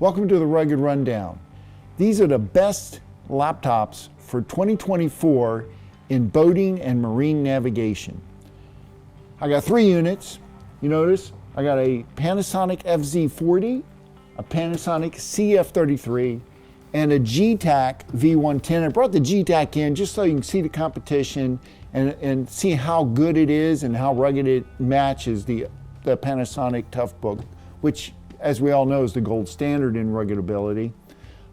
Welcome to the Rugged Rundown. These are the best laptops for 2024 in boating and marine navigation. I got 3 units. You notice I got a Panasonic FZ40, a Panasonic CF33, and a Getac V110. I brought the Getac in just so you can see the competition and see how good it is and how rugged it matches the Panasonic Toughbook, which, as we all know, is the gold standard in rugged ability.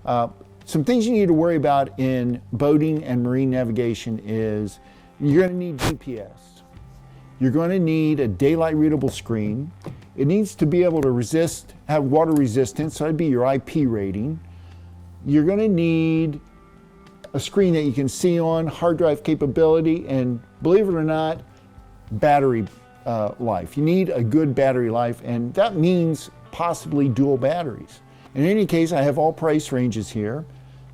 Some things you need to worry about in boating and marine navigation is you're going to need GPS. You're going to need a daylight readable screen. It needs to be able to have water resistance, so that'd be your IP rating. You're going to need a screen that you can see on, hard drive capability, and believe it or not, battery life. You need a good battery life, and that means possibly dual batteries. In any case, I have all price ranges here.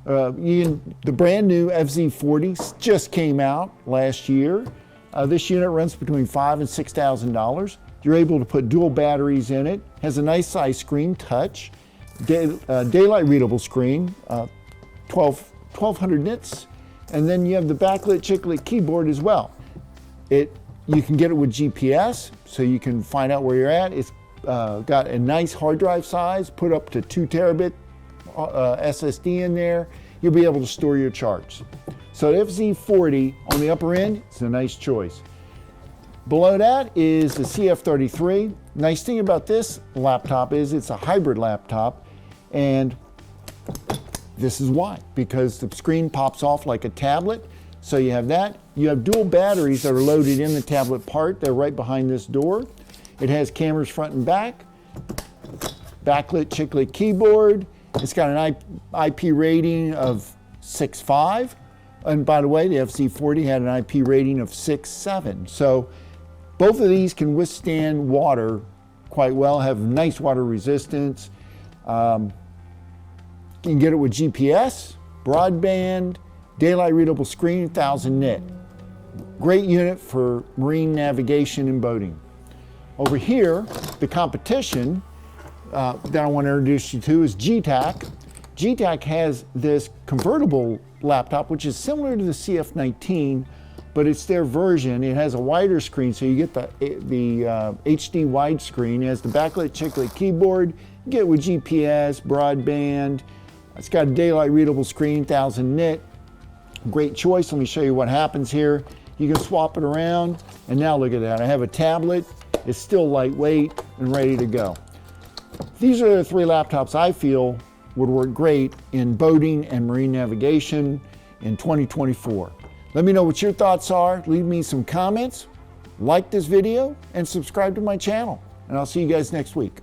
The brand new FZ40 just came out last year. This unit runs between $5,000 and $6,000. You're able to put dual batteries in it. Has a nice size screen, touch, daylight readable screen, 1200 nits, and then you have the backlit chiclet keyboard as well. You can get it with GPS, so you can find out where you're at. It's got a nice hard drive size, put up to 2 terabit SSD in there. You'll be able to store your charts. So the FZ40 on the upper end is a nice choice. Below that is the CF33. Nice thing about this laptop is it's a hybrid laptop, and this is why, because the screen pops off like a tablet. So you have that. You have dual batteries that are loaded in the tablet part. They're right behind this door. It has cameras front and back, backlit chiclet keyboard. It's got an IP rating of 6.5. And by the way, the FZ40 had an IP rating of 6.7. So both of these can withstand water quite well, have nice water resistance. You can get it with GPS, broadband, daylight readable screen, 1000 nit. Great unit for marine navigation and boating. Over here, the competition that I want to introduce you to is Getac. Getac has this convertible laptop, which is similar to the CF19, but it's their version. It has a wider screen, so you get the HD widescreen. It has the backlit chiclet keyboard. You get it with GPS, broadband. It's got a daylight readable screen, 1000 nit. Great choice. Let me show you what happens here. You can swap it around, and now look at that. I have a tablet. It's still lightweight and ready to go. These are the 3 laptops I feel would work great in boating and marine navigation in 2024. Let me know what your thoughts are. Leave me some comments, like this video, and subscribe to my channel. And I'll see you guys next week.